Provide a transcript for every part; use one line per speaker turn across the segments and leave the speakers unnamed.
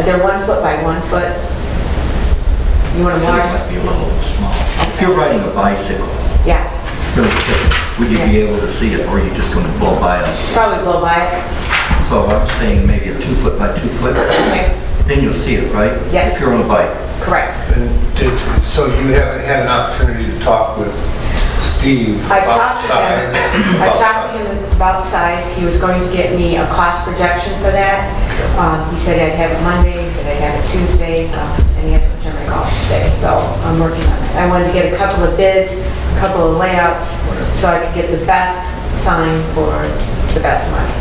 They're 1 foot by 1 foot. You want to
Still
mark?
might be a little small. If you're riding a bicycle,
Yeah,
really quick, would you be able to see it, or are you just going to blow by it?
probably blow by it.
So I'm saying maybe a 2 foot by 2 foot,
Okay,
then you'll see it, right?
Yes.
If you're on a bike.
correct.
So you haven't had an opportunity to talk with Steve
I've
about
talked to
size?
him, I've talked to him about size. He was going to get me a cost projection for that. He said I'd have it Monday, he said I'd have it Tuesday, and he hasn't returned my call today, so I'm working on it. I wanted to get a couple of bids, a couple of layouts, so I could get the best sign for the best money.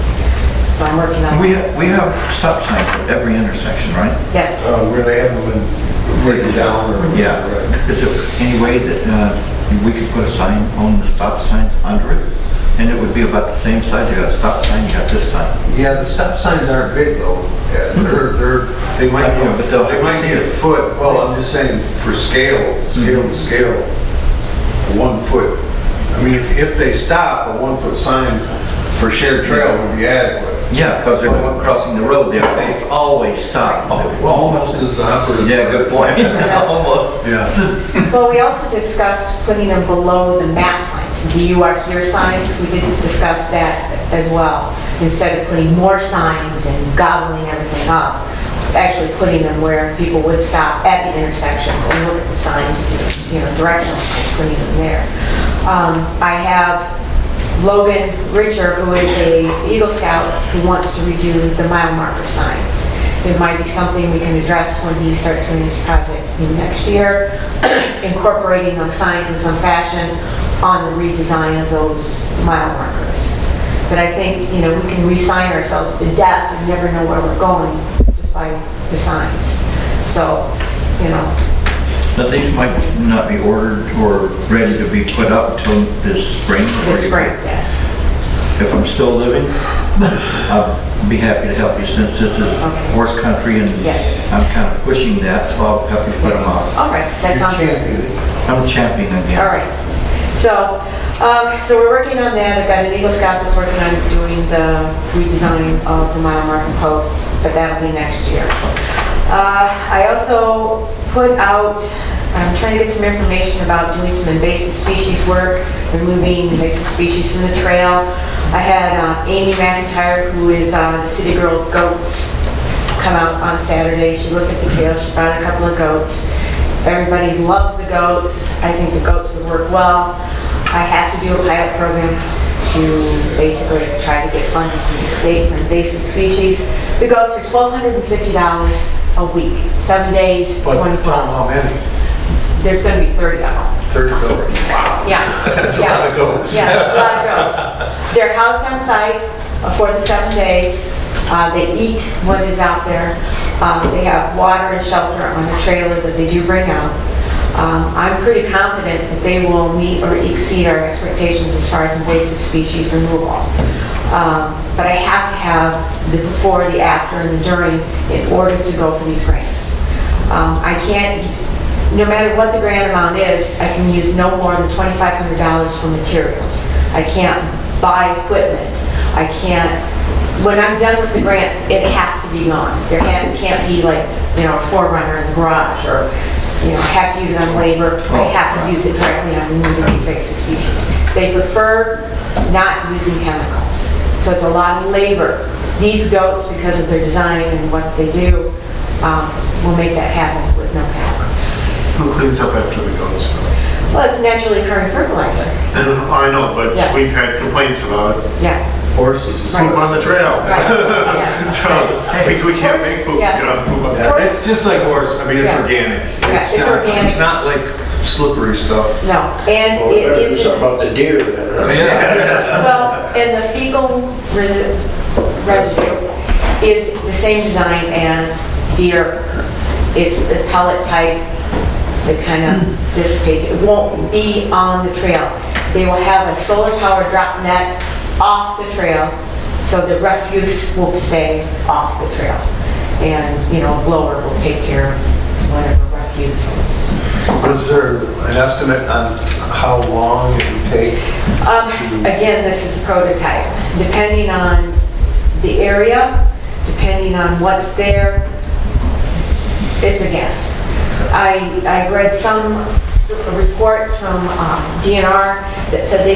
So I'm working on it.
We have stop signs at every intersection, right?
Yes,
Where they haven't been written down or?
Yeah.
Right.
Is there any way that we could put a sign on the stop signs under it? And it would be about the same size. You got a stop sign, you got this sign.
Yeah, the stop signs aren't big though. They might
I know, but they'll have to
might
see
be a
it.
foot. Well, I'm just saying for scale to scale, 1 foot. I mean, if they stop, a 1 foot sign for shared trail would be adequate.
Yeah, because they're crossing the road, they always stop.
Well, almost as the operative.
Yeah, good point. Almost.
Yeah.
well, we also discussed putting them below the map signs, the "You Are Here" signs. We did discuss that as well. Instead of putting more signs and gobbling everything up, actually putting them where people would stop at the intersections and look at the signs, directional signs, putting them there. I have Logan Richer, who is a Eagle Scout, who wants to redo the mile marker signs. It might be something we can address when he starts doing his project next year, incorporating those signs in some fashion on the redesign of those mile markers. But I think, we can re-sign ourselves to death and never know where we're going just by the signs. So,
But these might not be ordered or ready to be put up until this spring.
this spring, yes.
If I'm still living, I'll be happy to help you since this is
Okay.
horse country and
Yes.
I'm kind of pushing that, so I'll help you put them up.
All right, that sounds good.
I'm championing again.
All right. So we're working on that. I've got an Eagle Scout that's working on doing the redesign of the mile marking posts, but that'll be next year. I also put out, I'm trying to get some information about doing some invasive species work, removing invasive species from the trail. I had Amy McIntyre, who is the City Girl of Goats, come out on Saturday. She looked at the trail, she found a couple of goats. Everybody loves the goats. I think the goats would work well. I have to do a pilot program to basically try to get funding from the state for invasive species. The goats are $1,250 a week, 7 days,
But
24
tell them how
hours.
many?
There's going to be 30 of them.
30 goats. Wow.
Yeah.
That's a lot of goats.
Yeah, it's a lot of goats. They're housed on site for the 7 days. They eat what is out there. They have water and shelter on the trailer that they do bring out. I'm pretty confident that they will meet or exceed our expectations as far as invasive species removal. But I have to have the before, the after, and the during in order to go for these grants. I can't, no matter what the grant amount is, I can use no more than $2,500 for materials. I can't buy equipment. I can't, when I'm done with the grant, it has to be gone. There can't be like, a forerunner in the garage or, have to use it on labor. I have to use it directly on removing invasive species. They prefer not using chemicals. So it's a lot of labor. These goats, because of their design and what they do, will make that happen with no chemicals.
Who cleans up after the goats?
Well, it's naturally occurring fertilizer.
I know, but
Yeah.
we've had complaints about it.
Yeah.
Horses is.
Poop on the trail.
Right. Yeah.
So, we can't make poop,
Yeah.
poop on
Yeah, it's just like horse, I mean, it's
Yeah.
organic.
Yeah, it's
not-
organic.
It's not like slippery stuff.
No, and it is,
Something about the deer then, huh?
well, and the fecal residue is the same design as deer. It's the pellet type that kind of dissipates. It won't be on the trail. They will have a solar powered drop net off the trail, so the refuse will stay off the trail. And, a blower will take care of whatever refuse is.
Was there an estimate on how long it would take?
Again, this is a prototype. Depending on the area, depending on what's there, It's a guess. I read some reports from DNR that said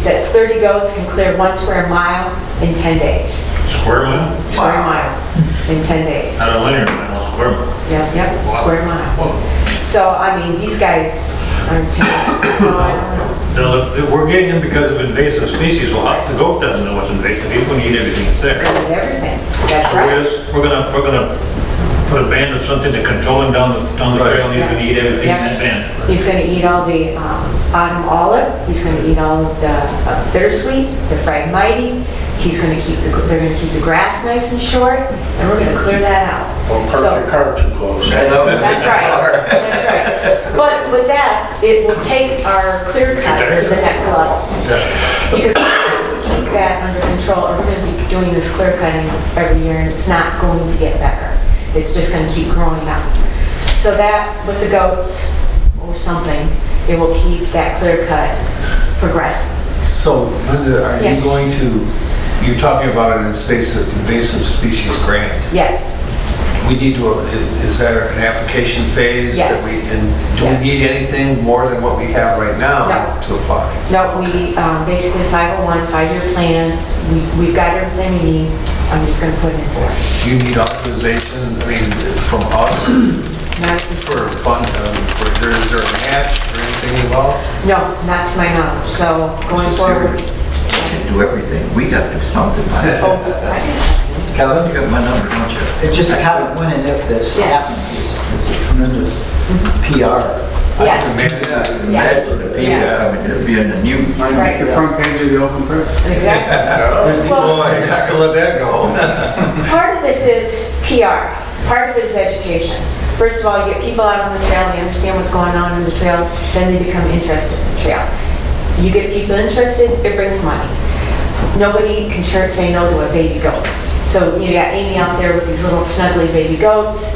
that 30 goats can clear 1 square mile in 10 days.
Square mile?
Square mile in 10 days.
Not a linear mile, square mile.
Yep,
Wow.
square mile. So, I mean, these guys are, so I don't know.
Now, if we're getting them because of invasive species, well, the goat doesn't know what's invasive, he's gonna eat everything that's there.
Good at everything. That's
So
right.
we're gonna put a ban of something to control him down the trail, and he's gonna eat everything in that ban.
He's gonna eat all the autumn olive, he's gonna eat all of the bittersweet, the Phragmite, they're gonna keep the grass nice and short, and we're gonna clear that out.
Don't park
So-
your car too close.
That's right, that's right. But with that, it will take our clear cut to the next level. Because to keep that under control, we're gonna be doing this clear cutting every year, and it's not going to get better. It's just gonna keep growing up. So that, with the goats or something, it will keep that clear cut progressing.
So Linda, are
Yeah.
you going to, you're talking about an invasive species grant.
Yes,
We need to, is that an application phase?
Yes.
And do we
Yes.
need anything more than what we have right now
No.
to apply?
no, we, basically 501, 5-year plan, we've got everything we need, I'm just gonna put it in for it.
Do you need authorization, I mean, from us
Not-
for fund, is there a match or anything involved?
No, not to my knowledge, so going forward.
Can't do everything. We got to do something.
Oh, I
You
Kevin,
got my number, don't you?
it's just kind of when and if this
Yeah.
happens, it's a tremendous PR.
Yes.
Imagine that.
Imagine the people coming to be in the news.
Right.
The front page of the Open Press.
Exactly. Well,
Boy, you're not gonna let that go.
part of this is PR, part of it is education. First of all, you get people out on the trail, they understand what's going on in the trail, then they become interested in the trail. You get people interested, it brings money. Nobody can say no to a baby goat. So you got Amy out there with these little snuggly baby goats.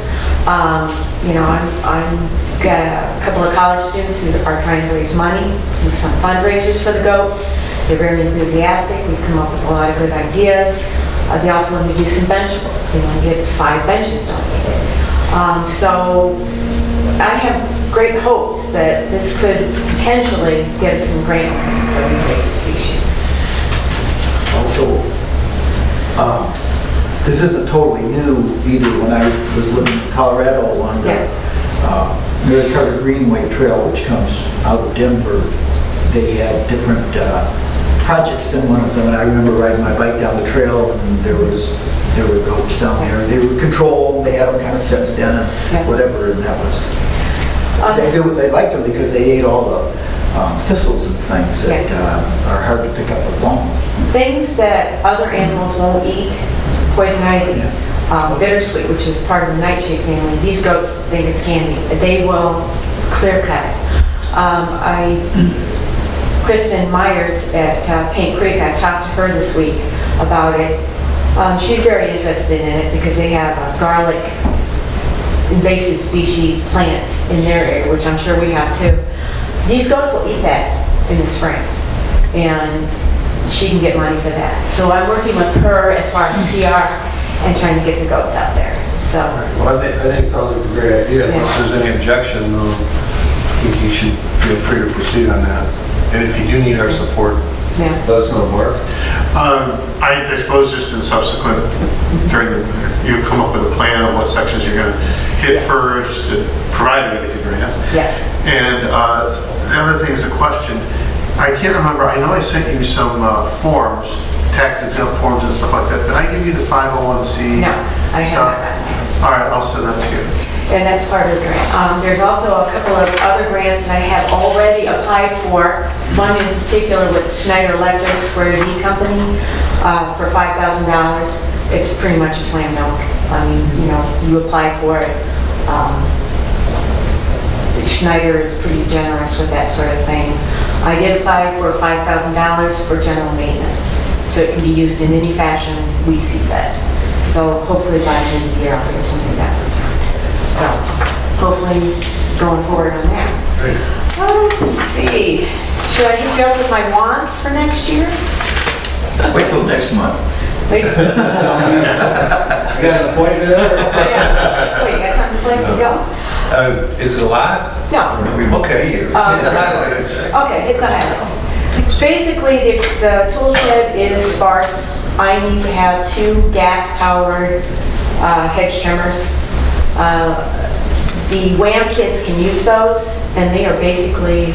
You know, I'm got a couple of college students who are trying to raise money, do some fundraisers for the goats. They're very enthusiastic. We've come up with a lot of good ideas. They also want to do some benchables. They want to get 5 benches donated. So I have great hopes that this could potentially get us some grant money for invasive species.
Also, this isn't totally new either. When I was living in Colorado along the Mary Carter Greenway Trail, which comes out of Denver, they had different projects in one of them. And I remember riding my bike down the trail, and there were goats down there. They were controlled. They had them kind of fenced in and whatever, and that was. They liked them because they ate all the thistles and things that are hard to pick up with long.
Things that other animals won't eat, poison ivy, bittersweet, which is part of the nightshade family. These goats think it's candy. They will clear cut it. Kristen Myers at Paint Creek, I talked to her this week about it. She's very interested in it because they have a garlic invasive species plant in their area, which I'm sure we have too. These goats will eat that in the spring, and she can get money for that. So I'm working with her as far as PR and trying to get the goats out there. So,
Well, I think it sounds like a great idea. Unless there's any objection, I think you should feel free to proceed on that. And if you do need our support,
yeah.
let us know, Mark.
I suppose just in subsequent, you come up with a plan of what sections you're gonna hit first, provided we get the grant.
Yes.
And the other thing is a question. I can't remember, I know I sent you some forms, tax exempt forms and stuff like that. Did I give you the 501c?
No, I
stuff?
haven't.
All right, I'll send that to you.
And that's part of the grant. There's also a couple of other grants that I have already applied for. One in particular with Schneider Electric, Square D Company, for $5,000. It's pretty much a slam dunk. I mean, you know, you apply for it. Schneider is pretty generous with that sort of thing. I did apply for $5,000 for general maintenance, so it can be used in any fashion we see fit. So hopefully by the end of the year, I'll get something back. So hopefully going forward on that. Let's see. Should I hit you up with my wants for next year?
Wait till next month.
Wait.
You got an appointment there?
Yeah. Wait, you got something place to go? go.
Is it a lot?
No.
Okay. Hit the highlights.
Okay, hit the highlights. Basically, the tool shed is sparse. I need to have 2 gas-powered hedge trimmers. The Wham kids can use those, and they are basically,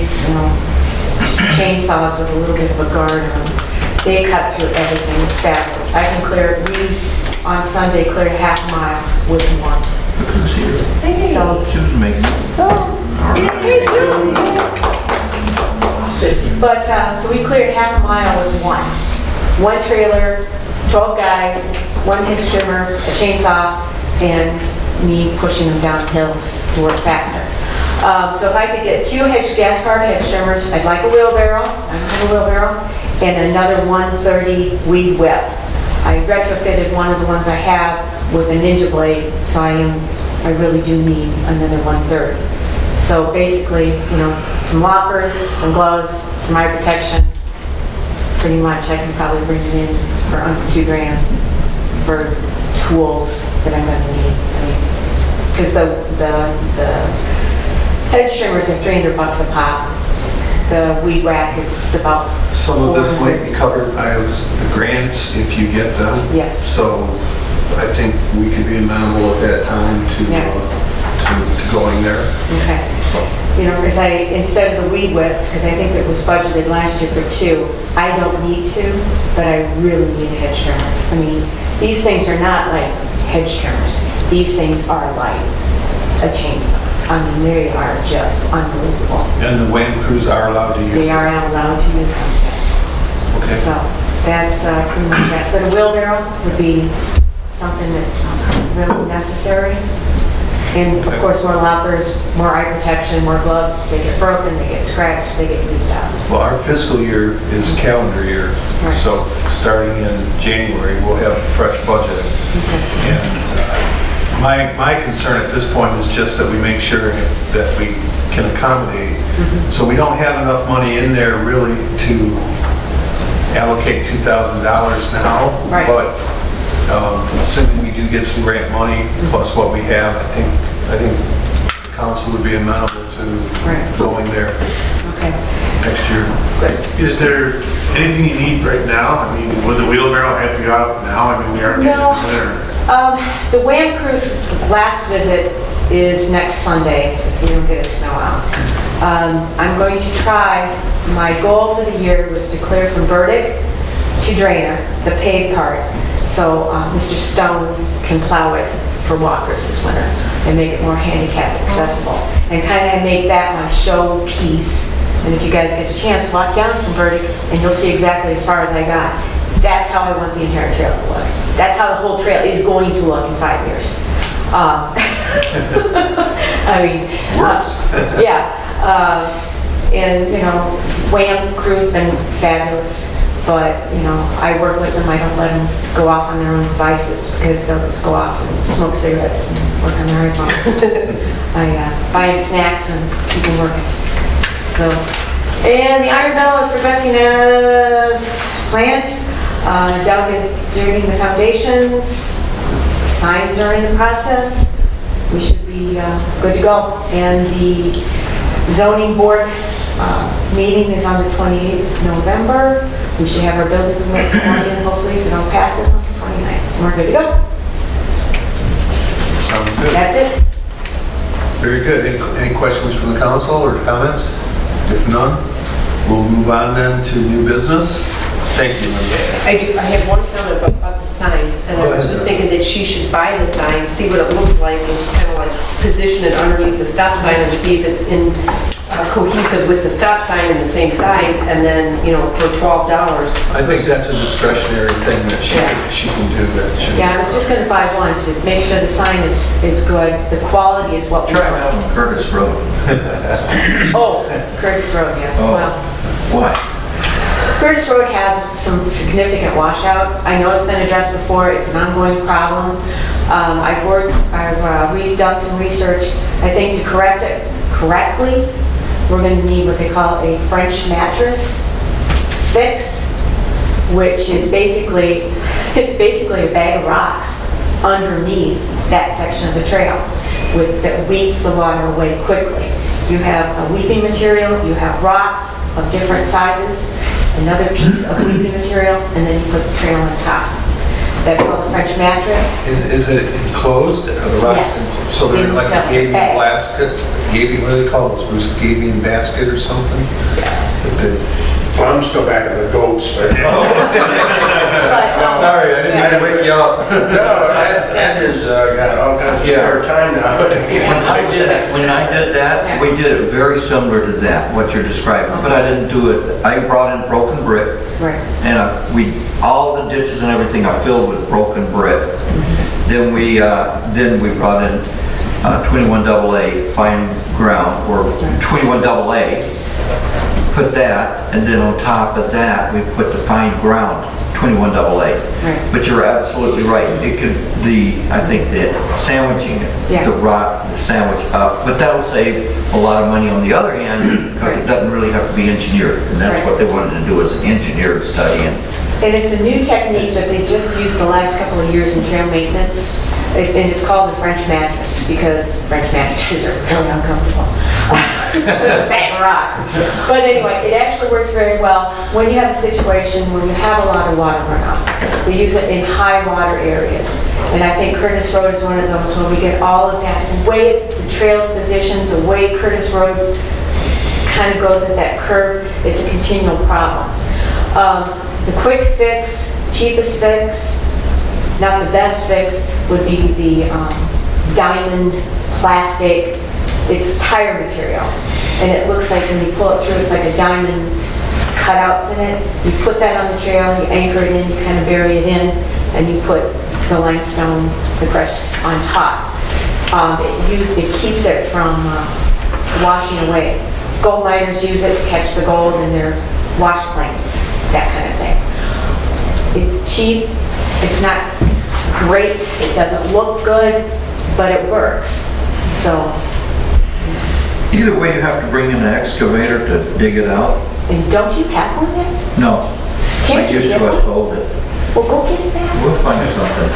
just chainsaws with a little bit of a guard on them. They cut through everything. It's fabulous. I can we on Sunday cleared half a mile with one.
Look who's here.
So,
Sue's making it.
hey, Sue! But, so we cleared half a mile with one. One trailer, 12 guys, 1 hedge trimmer, a chainsaw, and me pushing them down hills to work faster. So if I could get 2 gas-powered hedge trimmers, I'd like a wheelbarrow, I don't have a wheelbarrow, and another 130 weed whip. I retrofitted one of the ones I have with a Ninja blade, so I really do need another 130. So basically, some loppers, some gloves, some eye protection. Pretty much, I can probably bring it in for under $2,000 for tools that I'm going to need. Because the hedge trimmers are $300 a pop. The weed whack is about
Some of this might
$400.
be covered by the grants if you get them.
Yes.
So I think we could be amenable at that time to going there.
Okay. Because instead of the weed whips, because I think it was budgeted last year for 2, I don't need to, but I really need a hedge trimmer. I mean, these things are not like hedge trimmers. These things are like a chainsaw. I mean, they are just unbelievable.
And the WAM crews are allowed to use
They
it?
are allowed to use them, yes.
Okay.
So that's pretty much it. But a wheelbarrow would be something that's really necessary. And of course, more loppers, more eye protection, more gloves. They get broken, they get scratched, they get used up.
Well, our fiscal year is calendar year,
Right.
so starting in January, we'll have a fresh budget. And my concern at this point is just that we make sure that we can accommodate. So we don't have enough money in there really to allocate $2,000 now.
Right.
But assuming we do get some grant money plus what we have, I think the council would be amenable to
Right.
going there
Okay,
next year.
good.
Is there anything you need right now? I mean, would the wheelbarrow help you out now? I mean, we are getting
No.
into winter.
The WAM crew's last visit is next Sunday, if you don't get a snow out. I'm going to try, my goal for the year was to clear from Burdick to Drainer, the paved part, so Mr. Stone can plow it for walkers this winter and make it more handicap accessible. And kind of make that my show piece. And if you guys get a chance, walk down from Burdick and you'll see exactly as far as I got. That's how I want the entire trail to look. That's how the whole trail is going to look in 5 years. I mean,
Works.
yeah. And, WAM crew's been fabulous, but, I work with them. I don't let them go off on their own devices because they'll just go off and smoke cigarettes and work on their iPhones. I buy them snacks and keep them working. So, and the Iron Bell is progressing as planned. Doug is doing the foundations. Signs are in the process. We should be good to go. And the zoning board meeting is on the 28th of November. We should have our building permit sworn in, hopefully, if we don't pass it on the 29th. We're good to go.
Sounds good.
That's it.
Very good. Any questions from the council or comments? If none, we'll move on then to new business. Thank you, Linda.
I have one comment about the signs, and
Go
I was
ahead.
just thinking that she should buy the sign, see what it looks like, and just kind of like position it underneath the stop sign and see if it's cohesive with the stop sign and the same size, and then, for $12.
I think that's a discretionary thing that she can do. That should.
Yeah, I was just going to buy one to make sure the sign is good. The quality is what we
Try it
want.
out on Curtis Road.
Oh, Curtis Road, yeah.
Oh.
Well,
What?
Curtis Road has some significant washout. I know it's been addressed before. It's an ongoing problem. We've done some research. I think to correct it correctly, we're going to need what they call a French mattress fix, which is basically a bag of rocks underneath that section of the trail. that weeps the water away quickly. You have a weeping material, you have rocks of different sizes, another piece of weeping material, and then you put the trail on top. That's called a French mattress.
Is it enclosed? Are the rocks
Yes.
enclosed? So they're like a
In
gaping
bag.
basket, gaping, what do they call those, Bruce, gaping basket or something? That they-
Well, I'm still back in the goats, but...
Sorry, I didn't mean to wake you up.
No, that is, got all kinds of spare time now.
When I did that, we did it very similar to that, what you're describing, but I didn't do it, I brought in broken brick,
Right.
and all the ditches and everything are filled with broken brick. Then we brought in 21 AA fine ground, or 21 AA, put that, and then on top of that, we put the fine ground, 21 AA.
Right.
But you're absolutely right, it could, I think that sandwiching it,
Yeah.
the rock, the sandwich up, but that'll save a lot of money on the other hand, because it doesn't really have to be engineered, and that's what they wanted to do, is engineered study.
And it's a new technique that they've just used the last couple of years in trail maintenance. And it's called the French mattress, because French mattresses are really uncomfortable. It's a bag of rocks. But anyway, it actually works very well when you have a situation where you have a lot of water runoff. We use it in high water areas. And I think Curtis Road is one of those where we get all of that. The way the trail's positioned, the way Curtis Road kind of goes at that curve, it's a continual problem. The quick fix, cheapest fix, not the best fix, would be the diamond plastic. It's tire material, and it looks like when you pull it through, it's like a diamond cutouts in it. You put that on the trail, you anchor it in, you kind of bury it in, and you put the limestone, the crushed on top. It keeps it from washing away. Gold miners use it to catch the gold in their wash planes, that kind of thing. It's cheap, it's not great, it doesn't look good, but it works. So,
Either way, you have to bring in an excavator to dig it out.
and don't you have one yet?
No,
Can't
I
you
used
get
to, I
one?
sold it.
Well, go get it back.
We'll find something.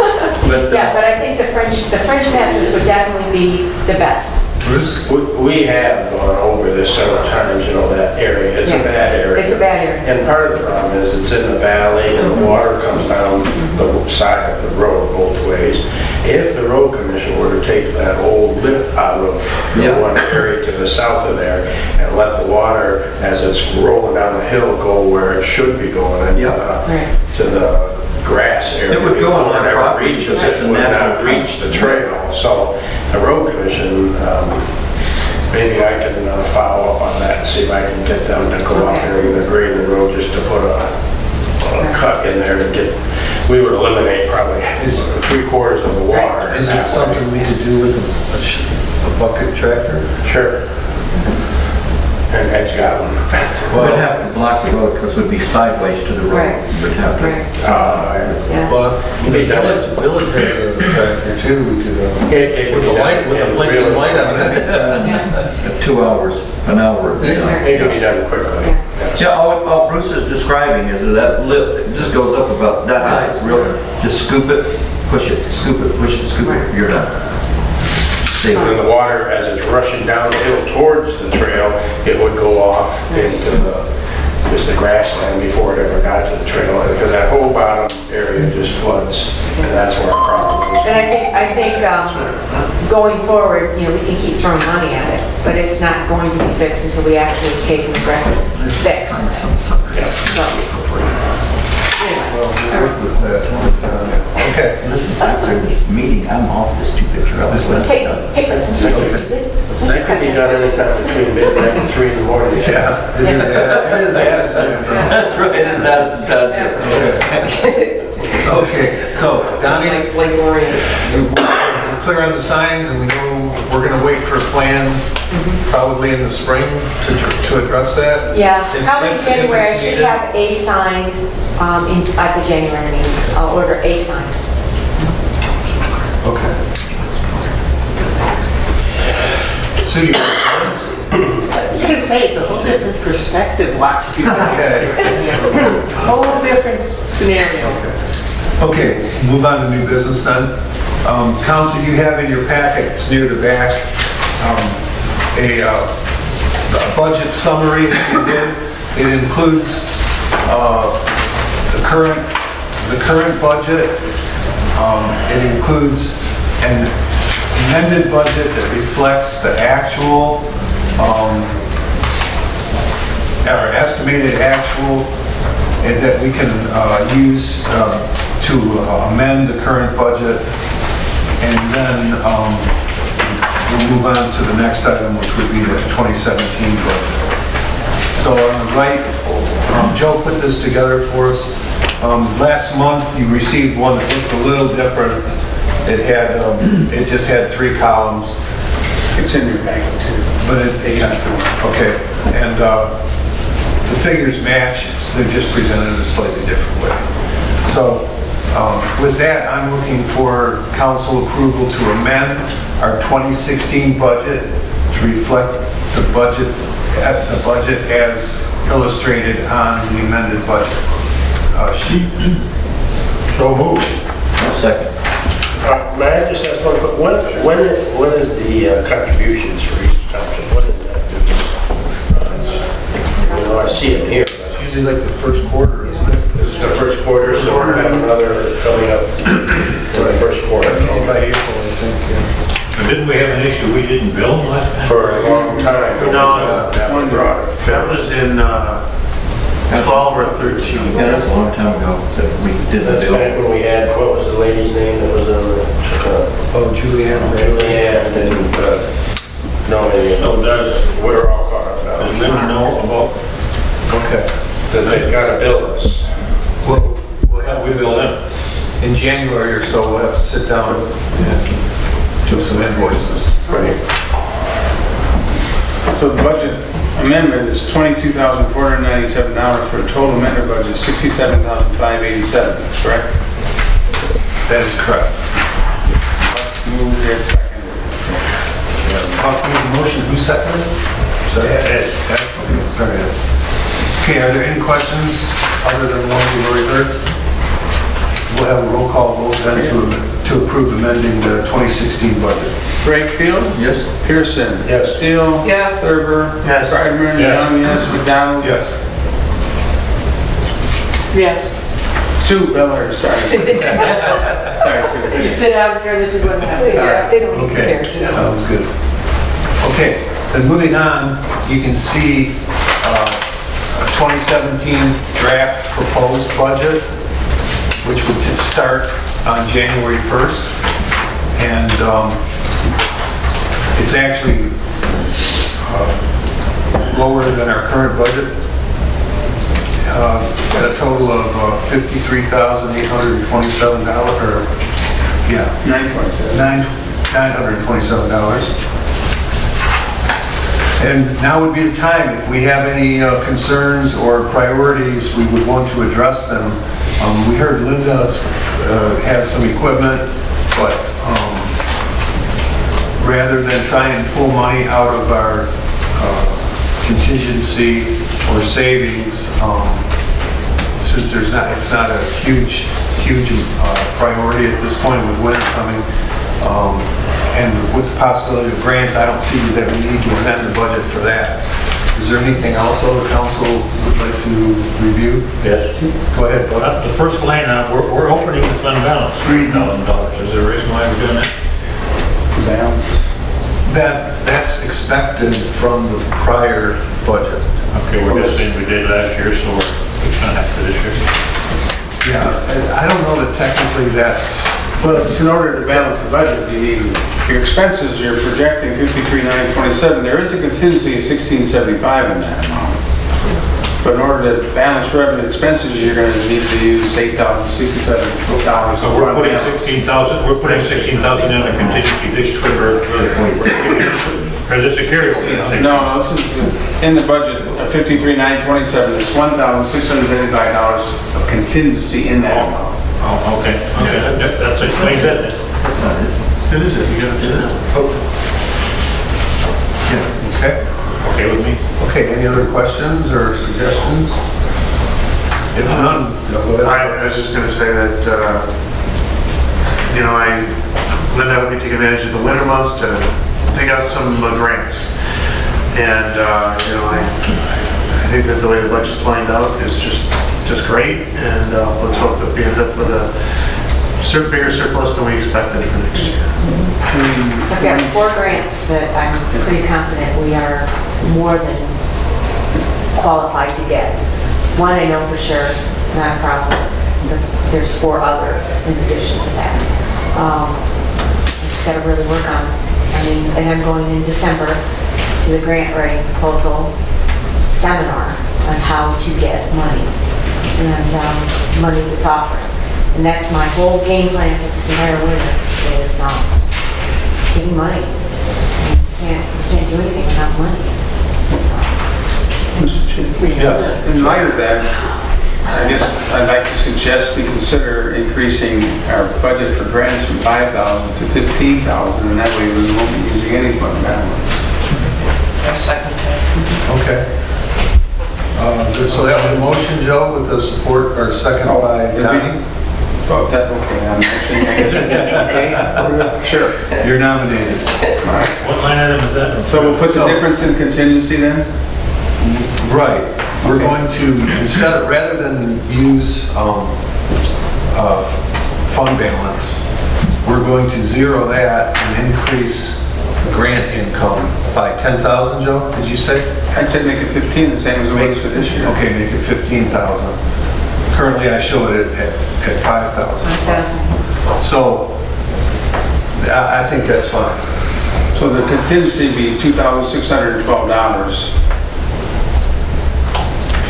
But,
Yeah, but I think the French mattress would definitely be the best.
Bruce?
We have gone over this several times, you know, that area. It's a
Yeah.
bad area.
It's a bad area.
And part of the problem is it's in the valley and the water comes down the side of the road both ways. If the road commission were to take that old lip out of the
Yeah.
one area to the south of there and let the water, as it's rolling down the hill, go where it should be going and
Yeah.
Right.
to the grass area.
It would go on
before
our
it ever
property.
reaches,
That's
it
a
would
natural
not reach the trail. So the road commission, maybe I can follow up on that and see if I can get them to go out there and grade the road just to put a cut in there to get, we would eliminate probably 3/4 of the water.
Is
that
it
way.
something we could do with a bucket tractor?
Sure. And Ed's got one.
We'd have to block the road because it would be sideways to the road.
Right.
We'd have to.
Right. Yeah.
But the village has a tractor too, we could,
It
with a light, with a blinking light on it.
2 hours, an hour. you know.
It can be done quickly.
Yeah.
Yes.
Yeah, all Bruce is describing is that lip, it just goes up about that high. It's real, just scoop it, push it, scoop it, push it, scoop it, you're done. Save
When
it.
the water, as it's rushing downhill towards the trail, it would go off into just the grassland before it ever got to the trail, because that whole bottom area just floods, and that's where our problem is.
And I think going forward, you know, we can keep throwing money at it, but it's not going to be fixed until we actually take an aggressive fix.
Find some sucker.
So, anyway.
Well, we worked with that. Okay.
Listen, after this meeting, I'm off this stupid trail.
Hey,
That could be done anytime between midnight and 3 in the morning.
Yeah, it is Addison.
That's right, it's Addison Township.
Okay, so Donnie,
Like Lorraine.
we're clear on the signs and we know we're gonna wait for a plan probably in the spring to address that?
Yeah,
If-
probably
if- if
January, I
it's
should
needed.
have a sign at the January meeting. I'll order a sign.
Okay. City.
I was gonna say, it's a whole different perspective watching.
Okay.
Whole different scenario.
Okay, move on to new business then. Council, you have in your packets near the back a budget summary, if you did. It includes the current budget. It includes an amended budget that reflects the actual, or estimated actual, and that we can use to amend the current budget. And then we'll move on to the next item, which would be the 2017 budget. So on the right, Joe put this together for us. Last month, you received one that looked a little different. It just had 3 columns.
It's in your packet too.
But okay. And the figures match, they're just presented in a slightly different way. So with that, I'm looking for council approval to amend our 2016 budget to reflect the budget as illustrated on the amended budget sheet.
So moved.
Second.
May I just ask one quick, when is the contributions for each township? When is that? I see it here.
It's usually like the first quarter, isn't it?
This is the first quarter, so we're going to have another coming up in the first quarter.
By April, I think, yeah.
But didn't we have an issue we didn't bill last time?
For a long time.
No, that was in 12 or 13.
Yeah, that's a long time ago that we did the
That's
bill.
back when we had, what was the lady's name that was on the,
Oh, Julianne.
Julianne and, no,
So does,
we're all caught up
does
now.
Linda know about,
Okay.
That they've got to bill us.
We'll have,
we bill them?
in January or so, we'll have to sit down and do some invoices.
Right.
So the budget amendment is $22,497 for a total amended budget of $67,587, correct?
That is correct.
Moved and seconded.
Buck made the motion, who seconded it? Ed. Okay, sorry, Ed. Okay, are there any questions other than the ones we've already heard? We'll have a roll call vote then to approve amending the 2016 budget.
Brakefield?
Yes.
Pearson?
Yes.
Steele?
Yes.
Thurber?
Yes.
Breidenman?
Yes.
Young, yes. McDonald?
Yes.
Yes.
Sue Miller, sorry. Sorry, Sue.
You sit down here, this is what happens.
Alright.
They don't even
Okay,
care.
sounds good. Okay, then moving on, you can see a 2017 draft proposed budget, which would start on January 1st. And it's actually lower than our current budget. At a total of $53,827, or, yeah, $927. And now would be the time, if we have any concerns or priorities, we would want to address them. We heard Linda has some equipment, but rather than try and pull money out of our contingency or savings, since it's not a huge priority at this point with winter coming, and with the possibility of grants, I don't see that we need to amend the budget for that. Is there anything else the council would like to review?
Yes.
Go ahead, Bud.
The first line, we're opening the fund balance, $3,000. Is there a reason why we're doing that?
That's expected from the prior budget.
Okay, we're just saying we did last year, so we're trying after this year.
Yeah, I don't know that technically that's,
Well, it's in order to balance the budget, you need, your expenses, you're projecting 53,927. There is a contingency of 1,675 in that amount. But in order to balance revenue expenses, you're going to need to use $8,067.
So we're putting 16,000, we're putting 16,000 in the contingency this for the security.
No, this is in the budget of 53,927. There's $1,685 of contingency in that amount.
Oh, okay, that's explains that then.
it is it, you gotta do that. Yeah, okay.
Okay with me?
Okay, any other questions or suggestions? If none, go ahead.
I was just gonna say that, I Linda helped me take advantage of the winter months to take out some grants. And, I think that the way the budget's lined out is just great, and let's hope that we end up with a bigger surplus than we expected for next year.
I've got 4 grants that I'm pretty confident we are more than qualified to get. One I know for sure, not a problem, but there's 4 others in addition to that. Just gotta really work on, and I'm going in December to the grant writing proposal seminar on how to get money and money that's offered. And that's my whole game plan for this entire winter is getting money. You can't do anything without money.
Mr. Chairman.
Yes.
In light of that, I guess I'd like to suggest we consider increasing our budget for grants from $5,000 to $15,000, and that way we won't be using any fund balance.
Okay. So that was a motion, Joe, with the support, or second by Donnie?
Oh, that, okay, I'm actually, I guess,
Sure. You're nominated.
What line item is that?
so we'll put the difference in contingency then?
Right. We're going to, rather than use fund balance, we're going to zero that and increase grant income by 10,000, Joe, did you say?
I'd say make it 15, the same as it was for this year.
Okay, make it 15,000. Currently, I show it at 5,000. So, I think that's fine.
So the contingency would be $2,612.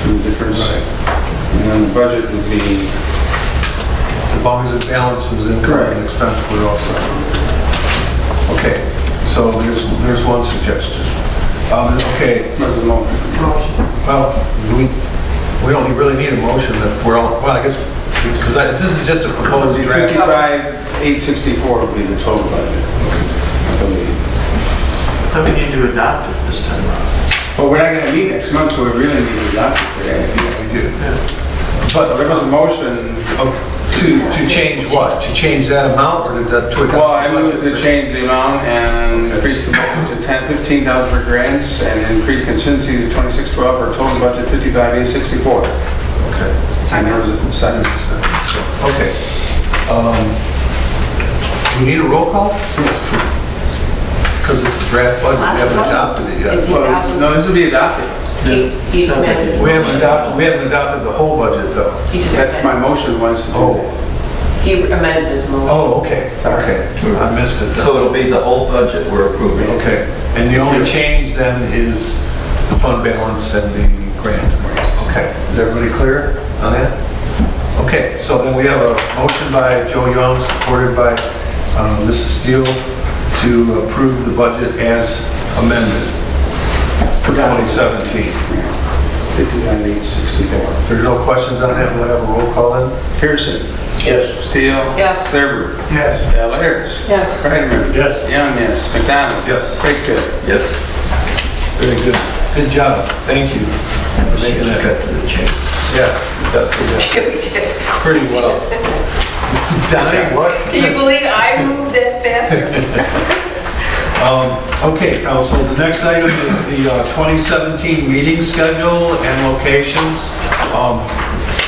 The difference. And then the budget would be,
As long as it balances income and expense, we're all set. Okay, so there's one suggestion. Okay,
what's the motion?
well, we don't really need a motion if we're all, well, I guess, because this is just a proposed draft.
55,864 would be the total budget, I believe.
So we need to adopt it this time around.
Well, we're not going to meet next month, so we really need to adopt it today.
Yeah, we do.
But there was a motion,
To change what? To change that amount or to adopt?
well, I moved to change the amount and increase the budget to 15,000 for grants and increase contingency to 2612 for a total budget 55,864.
Okay.
And there was a second.
Okay. We need a roll call? Because it's a draft budget, we haven't adopted it yet.
Well, no, this will be adopted.
He amended.
We haven't adopted the whole budget though.
He just
That's my motion was to do
Oh.
that.
He amended his motion.
Oh, okay, okay. I missed it.
So it'll be the whole budget we're approving.
Okay, and the only change then is the fund balance and the grant. Okay, is everybody clear on that? Okay, so then we have a motion by Joe Young, supported by Mrs. Steele, to approve the budget as amended for 2017.
55,864.
If there's no questions on that, we'll have a roll call in.
Pearson.
Yes.
Steele.
Yes.
Thurber.
Yes.
Bell Ayers.
Yes.
Kreitman.
Yes.
Young, yes. McDonald.
Yes.
Wakefield.
Yes.
Very good. Good job. Thank you for making that.
Got to the change.
Yeah, that's good. Pretty well. Donnie, what?
Can you believe I moved that faster?
Okay, council, the next item is the 2017 meeting schedule and locations.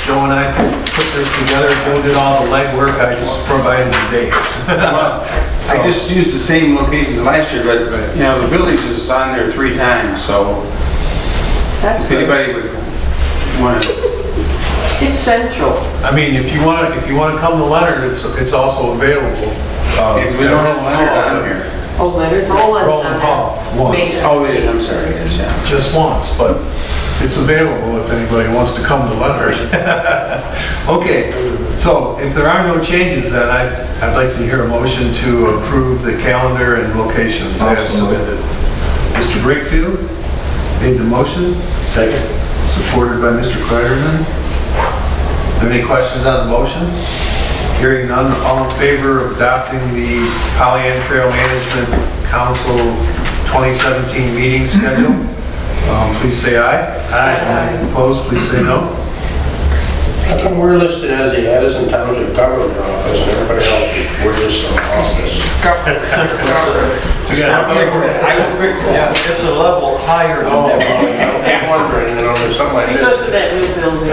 Joe and I put this together, Joe did all the legwork, I just provided the dates.
I just used the same locations last year, but, you know, the village is on there 3 times, so if anybody would want to,
It's central.
I mean, if you want to come to Leonard, it's also available.
if we don't have Leonard on here.
Oh, letters, all ones
Roland
on
Hall,
that.
once.
Mason.
Oh, it is, I'm sorry, yes, yeah.
Just once, but it's available if anybody wants to come to Leonard. Okay, so if there are no changes, then I'd like to hear a motion to approve the calendar and locations as submitted. Mr. Brakefield made the motion. Second. Supported by Mr. Kreiderman. Any questions on the motion? Hearing none, all in favor of adopting the Pollyant Trail Management Council 2017 meeting schedule, please say aye.
Aye.
Opposed, please say no.
How come we're listed as the Addison Township Government Office and everybody else, we're just an office?
I will fix
Yeah, it's a level higher than
Oh,
that.
I'm wondering, there's something like
Because
this.
of that new building.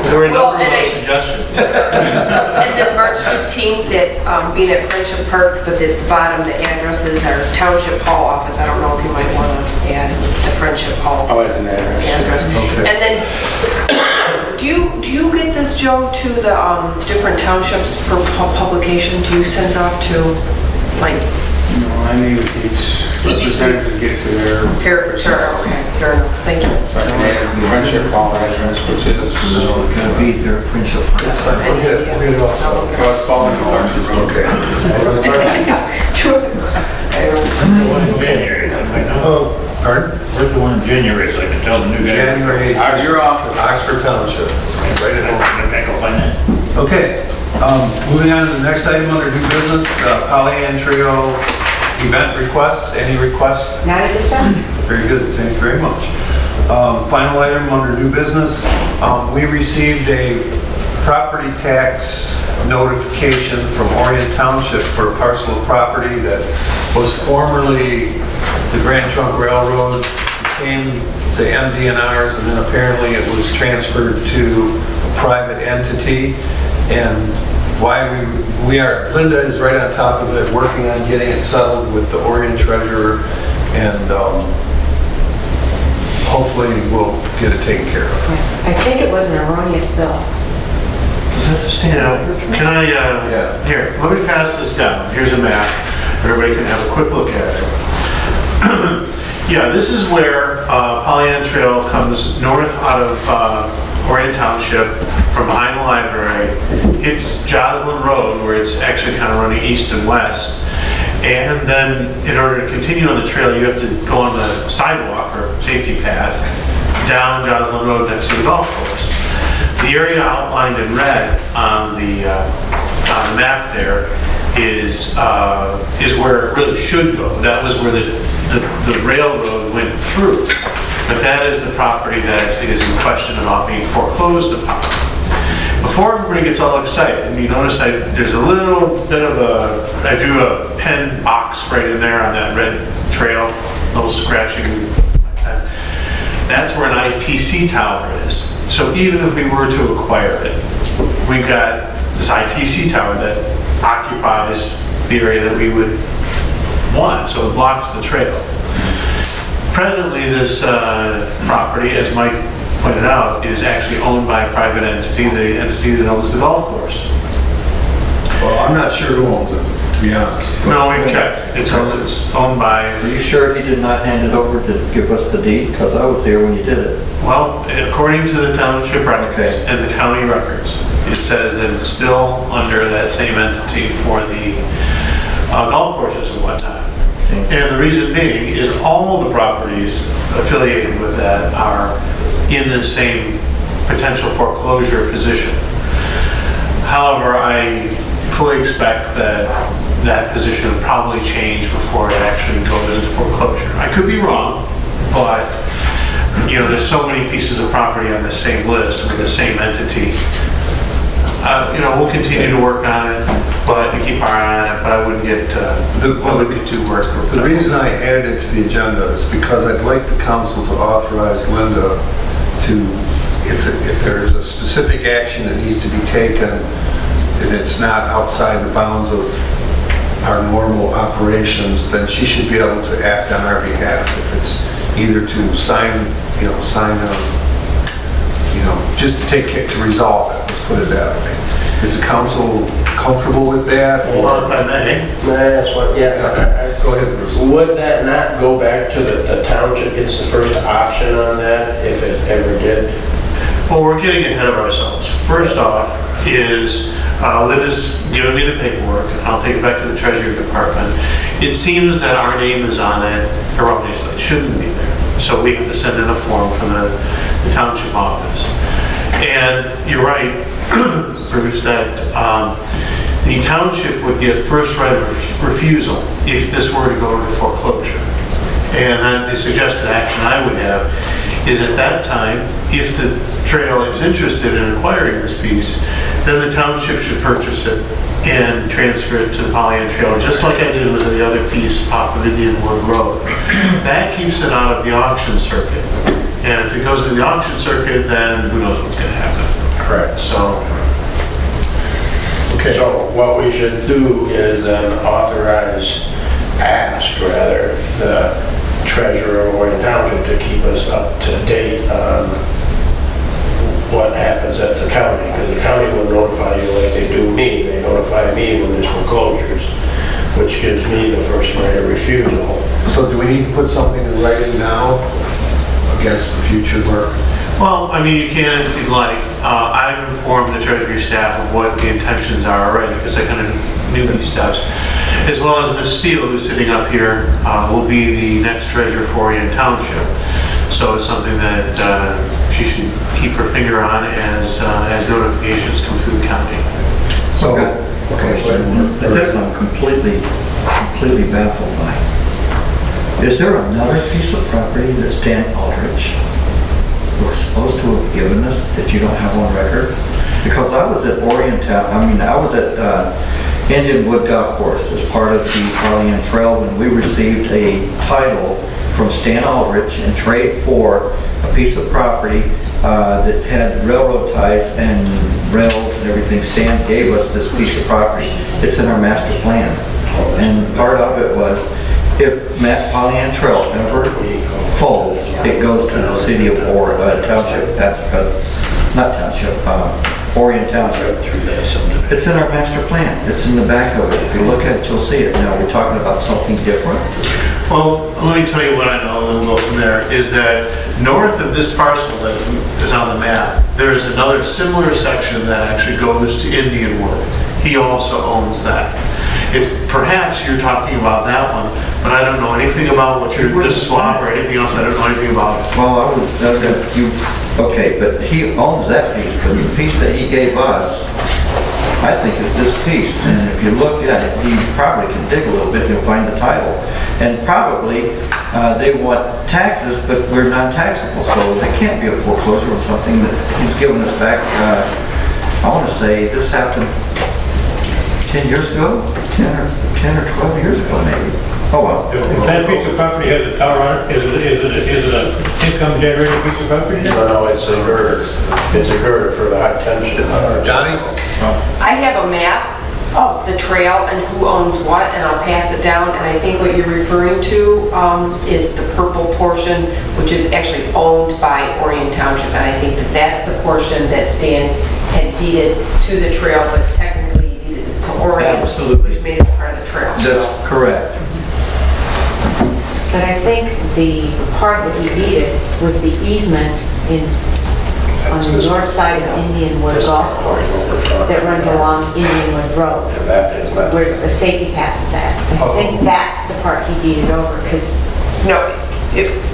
There were a
Well,
number of
and I-
suggestions.
And then March 15th, that being at Friendship Park, but at the bottom, the address is our Township Hall office. I don't know if you might want to add the Friendship Hall
Oh, it's an address.
address. And then, do you get this, Joe, to the different townships for publication? Do you send it off to, like,
No, I need each representative to get to their
Fair, okay, fair enough, thank you.
friendship hall address, which is,
So it's gonna be their friendship.
That's fine, we'll get it all solved.
well, it's falling apart.
Okay.
True.
One in January, I might know.
Oh, pardon?
Where's the one in January, so I can tell the new guy?
January 8th,
Your office.
Oxford Township.
Right at home, I can find that.
Okay, moving on to the next item under new business, Polly Ann Trail event requests. Any requests?
Not at this time?
Very good, thank you very much. Final item under new business, we received a property tax notification from Orion Township for a parcel of property that was formerly the Grand Trunk Railroad, became the MDNR's, and then apparently it was transferred to a private entity. And why we are, Linda is right on top of it, working on getting it settled with the Orion treasurer, and hopefully we'll get it taken care of.
I think it was an erroneous bill.
Is that the standard?
Can I,
Yeah.
here, let me pass this down. Here's a map. Everybody can have a quick look at it. Yeah, this is where Polly Ann Trail comes north out of Orion Township from behind the library. It's Joslyn Road, where it's actually kind of running east and west. And then in order to continue on the trail, you have to go on the sidewalk or safety path down Joslyn Road next to the golf course. The area outlined in red on the map there is where it really should go. That was where the railroad went through. But that is the property that is in question about being foreclosed upon. Before everybody gets all excited, and you notice there's a little bit of I drew a pen box right in there on that red trail, little scratching pen. That's where an ITC tower is. So even if we were to acquire it, we've got this ITC tower that occupies the area that we would want, so it blocks the trail. Presently, this property, as Mike pointed out, is actually owned by a private entity, the entity that owns the golf course.
Well, I'm not sure who owns it, to be honest.
No, we've checked. It's owned by,
Are you sure he did not hand it over to give us the deed? Because I was there when you did it.
well, according to the township records
Okay.
and the county records, it says that it's still under that same entity for the golf courses and whatnot. And the reason being is all the properties affiliated with that are in the same potential foreclosure position. However, I fully expect that that position will probably change before it actually goes into foreclosure. I could be wrong, but, you know, there's so many pieces of property on the same list with the same entity. You know, we'll continue to work on it, but and keep our eye on it, but I wouldn't get too worked.
The reason I added it to the agenda is because I'd like the council to authorize Linda to, if there is a specific action that needs to be taken, and it's not outside the bounds of our normal operations, then she should be able to act on our behalf. If it's either to sign just to take care, to resolve it, let's put it that way. Is the council comfortable with that?
Well, if I may,
That's what, yeah.
Go ahead, Bruce.
Would that not go back to the township gets the first option on that, if it ever did?
well, we're getting ahead of ourselves. First off is, Linda's given me the paperwork, and I'll take it back to the Treasury Department. It seems that our name is on it erroneously. It shouldn't be there. So we have to send in a form from the township office. And you're right, Bruce, that the township would get first right of refusal if this were to go to foreclosure. And then the suggested action I would have is at that time, if the trail is interested in acquiring this piece, then the township should purchase it and transfer it to the Pollyant Trail, just like I did with the other piece off of Indian Wood Road. That keeps it out of the auction circuit. And if it goes to the auction circuit, then who knows what's gonna happen.
Correct.
So,
Okay.
So what we should do is then ask rather, the treasurer of Warren Township to keep us up to date on what happens at the county, because the county will notify you like they do me. They notify me when there's foreclosures, which gives me the first right of refusal.
So do we need to put something in writing now against the future work?
well, I mean, you can if you'd like. I've informed the treasury staff of what the intentions are already, because I kind of knew these steps. As well as Ms. Steele, who's sitting up here, will be the next treasurer for Orion Township. So it's something that she should keep her finger on as notifications come through the county.
So,
This I'm completely baffled by. Is there another piece of property that Stan Aldrich was supposed to have given us that you don't have on record? Because I was at I was at Indian Wood Golf Course as part of the Pollyant Trail when we received a title from Stan Aldrich in trade for a piece of property that had railroad ties and rails and everything. Stan gave us this piece of property. It's in our master plan. And part of it was, if Pollyant Trail ever falls, it goes to the city of Township, not Township, Orion Township. It's in our master plan. It's in the back of it. If you look at it, you'll see it. Now, we're talking about something different.
Well, let me tell you what I know, and then we'll go from there, is that north of this parcel that is on the map, there is another similar section that actually goes to Indian Wood. He also owns that. If perhaps you're talking about that one, but I don't know anything about what you're, this swap or anything else, I don't know anything about it.
Well, okay, but he owns that piece, but the piece that he gave us, I think is this piece. And if you look at it, you probably can dig a little bit, you'll find the title. And probably they want taxes, but we're non-taxable, so there can't be a foreclosure on something that he's given us back. I want to say this happened 10 years ago, 10 or 12 years ago maybe. Oh, well.
If that piece of property has a tower on it, is it a income generating piece of property?
No, it's a girder. It's a girder for the high tension.
Johnny?
I have a map of the trail and who owns what, and I'll pass it down, and I think what you're referring to is the purple portion, which is actually owned by Orion Township, and I think that that's the portion that Stan had deeded to the trail, but technically he deeded it to Orion.
Absolutely.
Which made it part of the trail.
That's correct.
But I think the part that he deeded was the easement on the north side of Indian Wood Golf Course that runs along Indian Wood Road,
And that is not.
where the safety path is at. I think that's the part he deeded over, because,
No,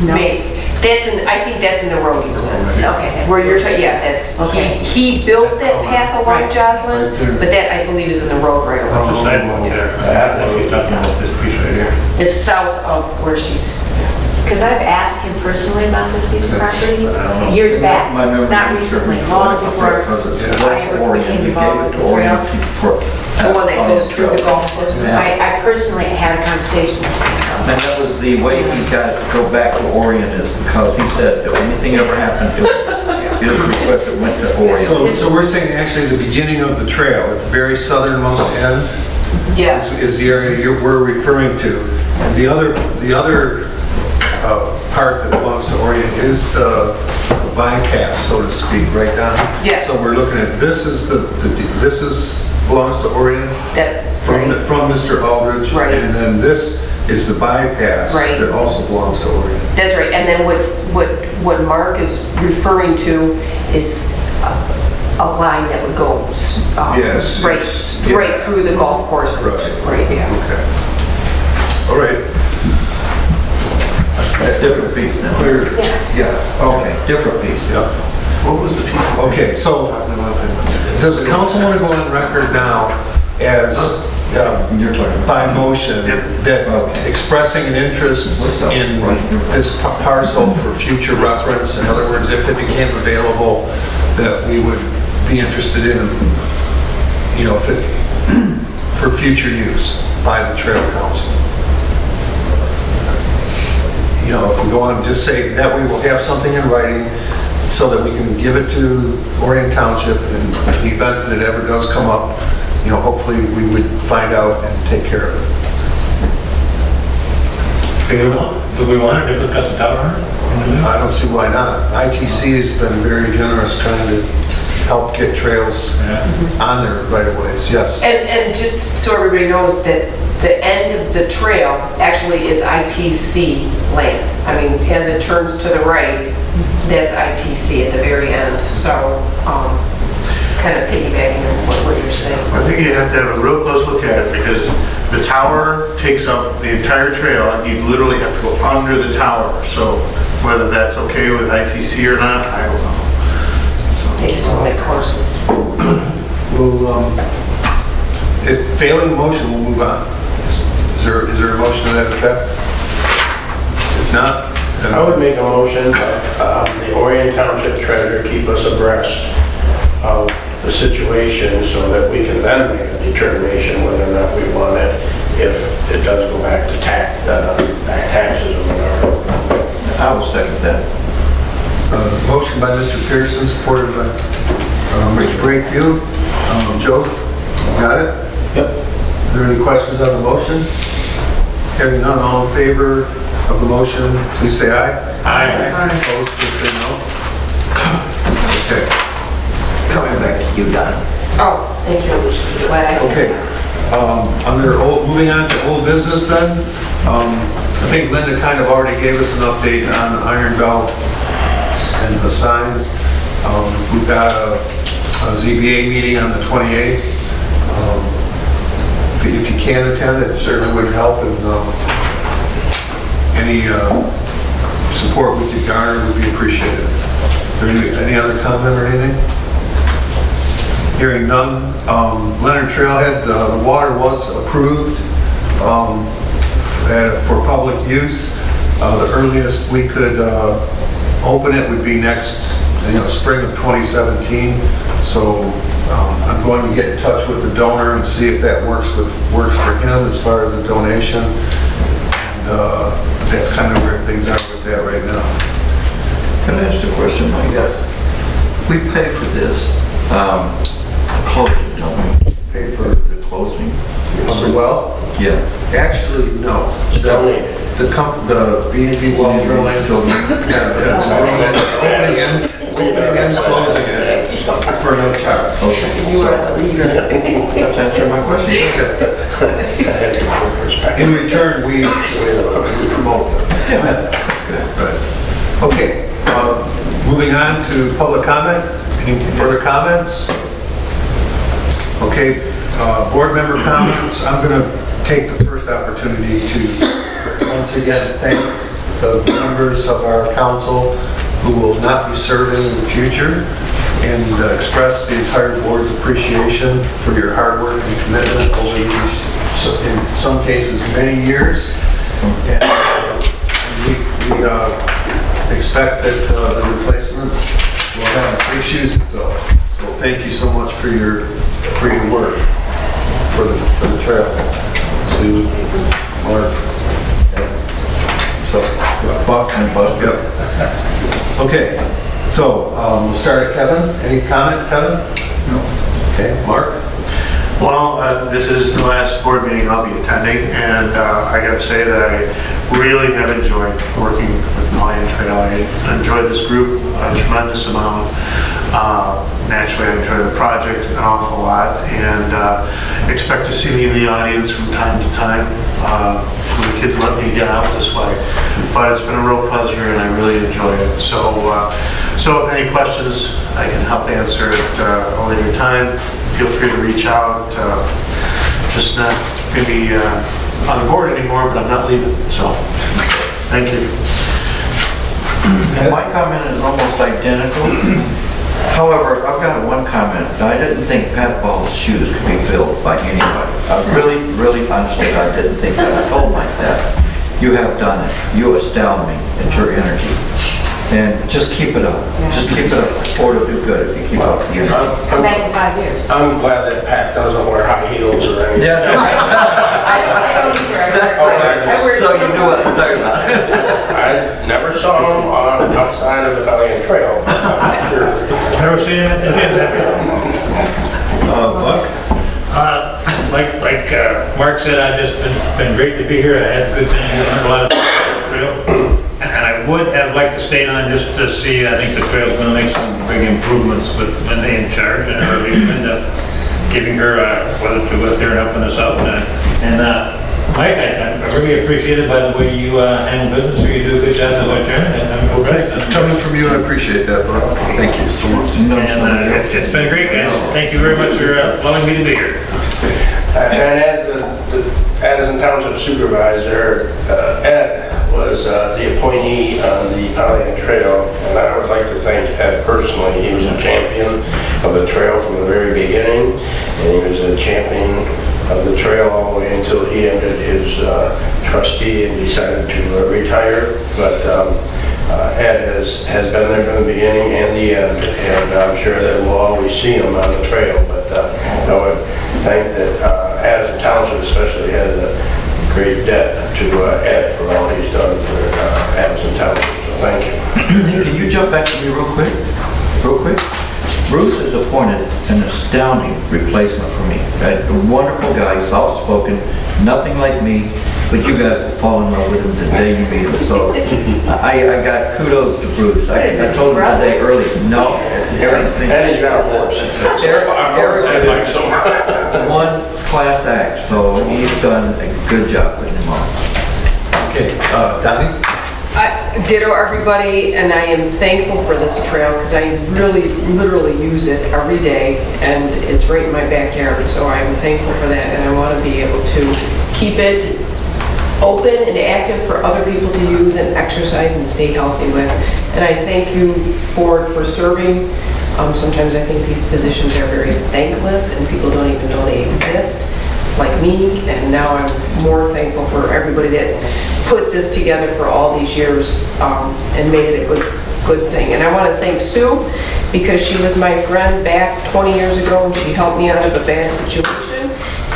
No.
I think that's in the road easement.
okay,
Where you're, yeah, that's,
Okay.
he built that path along
Right.
Joslyn, but that I believe is in the road right away.
The sidewalk there. That's what he's talking about, this piece right here.
It's south of where she's,
because I've asked him personally about this piece of property years back,
My memory
not
is
recently,
certainly
long
correct,
before
because it's
I
West
ever
Orion.
became
We gave
involved
it
with
to
the
Orion
trail.
for.
the one that goes through the golf course.
Yeah.
I personally had a conversation with him.
And that was the way he got it to go back to Orion, is because he said if anything ever happened, his request it went to Orion.
So we're saying actually the beginning of the trail, at the very southernmost end,
Yes.
is the area we're referring to. And the other part that belongs to Orion is the bypass, so to speak, right down.
Yeah.
So we're looking at, this is belongs to Orion
That,
from
right.
from Mr. Aldridge.
Right.
And then this is the bypass
Right.
that also belongs to Orion.
That's right, and then what Mark is referring to is a line that would go
Yes,
right
yeah.
through the golf courses.
Right.
Yeah.
Okay. All right.
Different piece now.
Clear.
Yeah.
Okay, different piece.
Yeah.
What was the piece?
Okay, so does the council want to go on record now as
You're talking about.
by motion, that
Okay.
expressing an interest in this parcel for future reference. In other words, if it became available, that we would be interested in, you know, if it, for future use by the Trail Council. You know, if we go on and just say that we will have something in writing so that we can give it to Orion Township in the event that it ever does come up, you know, hopefully we would find out and take care of it.
Do we want it if it's got the tower?
I don't see why not. ITC has been very generous trying to help get trails on there right of ways, yes.
And just so everybody knows that the end of the trail actually is ITC land. I mean, as it turns to the right, that's ITC at the very end. So, kind of piggybacking on what you're saying.
I think you have to have a real close look at it because the tower takes up the entire trail and you literally have to go under the tower. So whether that's okay with ITC or not, I don't know.
They just don't like horses.
We'll, if failing motion, we'll move on. Is there a motion to that effect? If not, then
I would make a motion that the Orion Township Treasurer keep us abreast of the situation so that we can then make a determination whether or not we want it, if it does go back to back taxes or whatever.
I will second that.
motion by Mr. Pearson, supported by Mr. Breakfield. Joe, got it?
Yep.
Are there any questions on the motion? Hearing none, all in favor of the motion, please say aye.
Aye.
Opposed, please say no. Okay.
Coming back to you, Don.
Oh, thank you. Glad I-
Okay, moving on to old business then. I think Linda kind of already gave us an update on Iron Belt and the signs. We've got a ZBA meeting on the 28th. If you can attend, it certainly would help, and any support we could garner would be appreciated. Is there any other comment or anything? Hearing none. Leonard Trailhead, the water was approved for public use. The earliest we could open it would be next, spring of 2017. So I'm going to get in touch with the donor and see if that works for him as far as the donation. And that's kind of where things are with that right now.
Can I ask a question, Mike?
Yes.
We pay for this closing, don't we?
Pay for
The closing?
of the well?
Yeah.
Actually, no.
Donated.
The B&B well drilling. Yeah, that's opening and closing it for no charge.
Okay.
You are the leader.
That's answering my question.
In return, we promote them. Right. Okay, moving on to public comment. Any further comments? Okay, board member comments. I'm going to take the first opportunity to once again thank the members of our council who will not be serving in the future and express the entire board's appreciation for your hard work and commitment over these, in some cases, many years. And we expect that the replacements will have big shoes to fill. So thank you so much for your work for the trail. Sue, Mark, so Buck and Buck. Yep. Okay, so we'll start at Kevin. Any comment, Kevin? No. Okay, Mark.
Well, this is the last board meeting I'll be attending, and I got to say that I really have enjoyed working with Lion Trail. I enjoyed this group a tremendous amount. Naturally, I enjoy the project an awful lot, and expect to see me in the audience from time to time when the kids let me get out this way. But it's been a real pleasure, and I really enjoy it. So if any questions I can help answer at a later time, feel free to reach out. Just not going to be on the board anymore, but I'm not leaving. So, thank you.
My comment is almost identical. However, I've got one comment. I didn't think Pat Ball's shoes could be filled by anybody. I really honestly, I didn't think that. I told Mike that. You have done it. You astound me at your energy. And just keep it up. Just keep it up. The sport will do good if you keep up the energy.
Come back in 5 years.
I'm glad that Pat doesn't wear high heels or anything.
Yeah.
I don't either.
So you knew what I was talking about.
I never saw him on outside of the Valiant Trail. I'm sure.
Never seen him at the gym.
Buck?
Like Mark said, it's been great to be here. I had good things, I learned a lot of trail. And I would have liked to stay on just to see, I think the trail's gonna make some big improvements with Linda in charge and her Linda giving her, whether to go out there and helping us out. And Mike, I really appreciate it by the way you handle business, you do a good job as our chairman. And I'm impressed.
Coming from you, I appreciate that, Buck. Thank you so much.
And it's been great, guys. Thank you very much for allowing me to be here.
And as the Addison Township Supervisor, Ed was the appointee on the Valiant Trail, and I would like to thank Ed personally. He was a champion of the trail from the very beginning, and he was a champion of the trail all the way until he ended his trustee and decided to retire. But Ed has been there from the beginning and the end, and I'm sure that we'll always see him on the trail. But I would think that Addison Township especially has a great debt to Ed for all he's done for Addison Township, so thank you.
Can you jump back to me real quick? Bruce has appointed an astounding replacement for me. A wonderful guy, soft-spoken, nothing like me, but you guys will fall in love with him the day you meet him. So I got kudos to Bruce. I told him today early, no, it's everything.
And he's got a horse.
Eric
like so much.
one class act, so he's done a good job with him on.
Okay, Donnie?
Ditto everybody, and I am thankful for this trail because I really, literally use it every day, and it's right in my backyard, so I'm thankful for that, and I want to be able to keep it open and active for other people to use and exercise and stay healthy with. And I thank you, board, for serving. Sometimes I think these positions are very thankless, and people don't even know they exist, like me, and now I'm more thankful for everybody that put this together for all these years and made it a good thing. And I want to thank Sue because she was my friend back 20 years ago and she helped me out of a bad situation.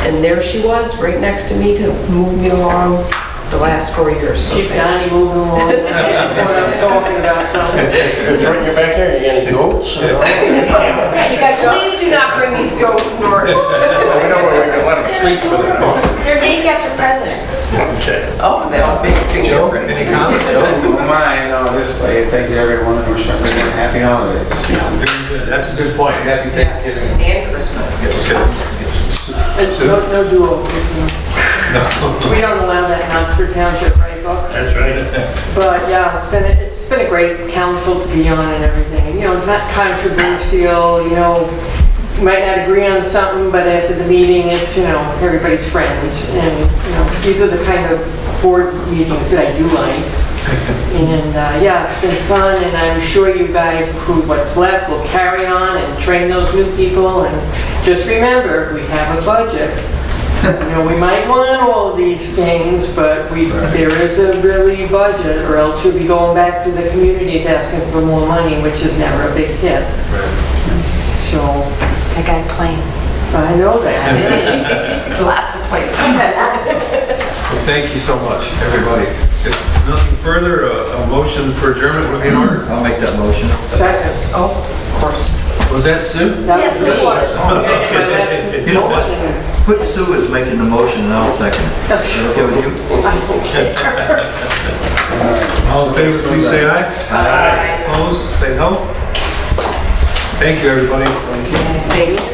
And there she was, right next to me to move me along the last 4 years. So
Keep Donnie moving along. What I'm talking about, so.
It's right in your backyard, you got any goats?
Please do not bring these ghosts north.
We know where we can let them sleep for the night.
They're named after presidents.
Okay.
Oh, that'll be a big
Joe,
difference.
any comments? Joe?
Mine, just like, thank you everyone, and wish everyone happy holidays.
Very good. That's a good point. Happy Thanksgiving.
And Christmas.
It's no do-overs. We don't allow that in Oxford Township, right, Buck?
That's right.
But yeah, it's been a great council to be on and everything. You know, it's not controversial, you know, you might not agree on something, but after the meeting, it's, you know, everybody's friends. And, you know, these are the kind of board meetings that I do like. And yeah, it's been fun, and I'm sure you guys, who what's left, will carry on and train those new people. And just remember, we have a budget. You know, we might want all of these things, but there is a really budget, or else we'll be going back to the communities asking for more money, which is never a big hit. So,
I got a plane.
I know that.
Lots of planes.
Well, thank you so much, everybody. If nothing further, a motion for adjournment would be in order.
I'll make that motion.
Second.
Oh, of course.
Was that Sue?
That was me.
You know what? Put Sue as making the motion and I'll second it. Is that okay with you?
All in favor, please say aye.
Aye.
Opposed, say no. Thank you, everybody.
Thank you.